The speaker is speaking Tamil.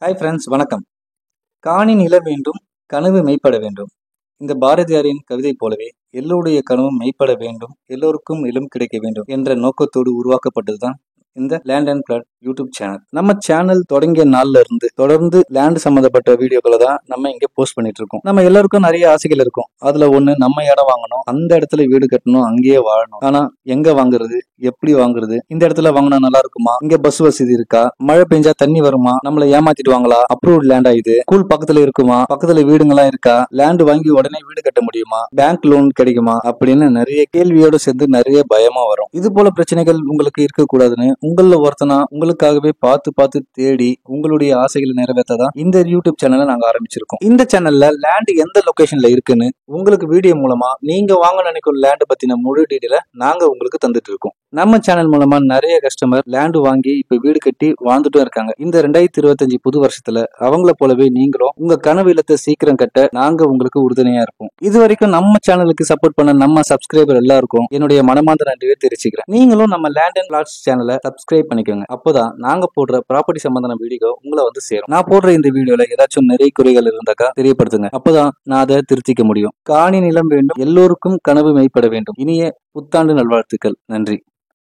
ஹாய் ஃப்ரெண்ட்ஸ், வணக்கம். காணி நில வேண்டும், கனவு மெய்ப்பட வேண்டும். இந்த பாரதியாரின் கவிதை போலவே எல்லோருடைய கனவும் மெய்ப்பட வேண்டும், எல்லோருக்கும் நிலம் கிடைக்க வேண்டும் என்ற நோக்கத்தோடு உருவாக்கப்பட்டதுதான் இந்த land and plot YouTube channel. நம்ம சேனல் தொடங்கிய நாள்ல இருந்து தொடர்ந்து லேண்ட் சம்பந்தப்பட்ட வீடியோக்களை தான் நம்ம இங்க போஸ்ட் பண்ணிட்டு இருக்கோம். நம்ம எல்லாருக்கும் நிறைய ஆசைகள் இருக்கும். அதுல ஒண்ணு, நம்ம இடம் வாங்கணும், அந்த இடத்துல வீடு கட்டணும், அங்கேயே வாழணும். ஆனா எங்க வாங்குறது, எப்படி வாங்குறது, இந்த இடத்துல வாங்கினா நல்லா இருக்குமா, இங்க பஸ் வசதி இருக்கா, மழை பெஞ்சா தண்ணி வருமா, நம்மள ஏமாத்திடுவாங்களா, அப்ரூவ்ட் லேண்டா இது, ஸ்கூல் பக்கத்துல இருக்குமா, பக்கத்துல வீடுங்களா இருக்கா, லேண்ட் வாங்கி உடனே வீடு கட்ட முடியுமா, பேங்க் லோன் கிடைக்குமா அப்படின்னு நிறைய கேள்வியோட சேர்ந்து நிறைய பயமா வரும். இது போல பிரச்சனைகள் உங்களுக்கு இருக்க கூடாதுன்னு உங்கள ஒருத்தனா உங்களுக்காகவே பார்த்து பார்த்து தேடி உங்களுடைய ஆசைகளை நிறைவேற்றதான் இந்த யூடியூப் சேனலை நாங்க ஆரம்பிச்சிருக்கோம். இந்த சேனல்ல லேண்ட் எந்த லொகேஷன்ல இருக்குன்னு உங்களுக்கு வீடியோ மூலமா நீங்க வாங்க நினைக்கும் லேண்ட் பத்தின முழு டீடைல நாங்க உங்களுக்கு தந்துட்டு இருக்கோம். நம்ம சேனல் மூலமா நிறைய கஸ்டமர் லேண்ட் வாங்கி இப்ப வீடு கட்டி வாழ்ந்துட்டும் இருக்காங்க. இந்த 2025 புது வருஷத்துல அவங்கள போலவே நீங்களும் உங்க கனவு இல்லத்தை சீக்கிரம் கட்ட நாங்க உங்களுக்கு உறுதுணையா இருப்போம். இது வரைக்கும் நம்ம சேனலுக்கு சப்போர்ட் பண்ண நம்ம சப்ஸ்கிரைபர் எல்லாருக்கும் என்னுடைய மனமார்ந்த நன்றியை தெரிவிச்சுக்கிறேன். நீங்களும் நம்ம லேண்ட் அண்ட் பிளாட்ஸ் சேனலை சப்ஸ்கிரைப் பண்ணிக்கோங்க. அப்போதான் நாங்க போடுற ப்ராப்பர்ட்டி சம்பந்தமான வீடியோ உங்களை வந்து சேரும். நான் போடுற இந்த வீடியோல ஏதாச்சும் நிறைய குறைகள் இருந்தாக்கா தெரியப்படுத்துங்க. அப்போதான் நான் அதை திருத்திக்க முடியும். காணி நிலம் வேண்டும், எல்லோருக்கும் கனவு மெய்ப்பட வேண்டும். இனிய புத்தாண்டு நல்வாழ்த்துக்கள். நன்றி.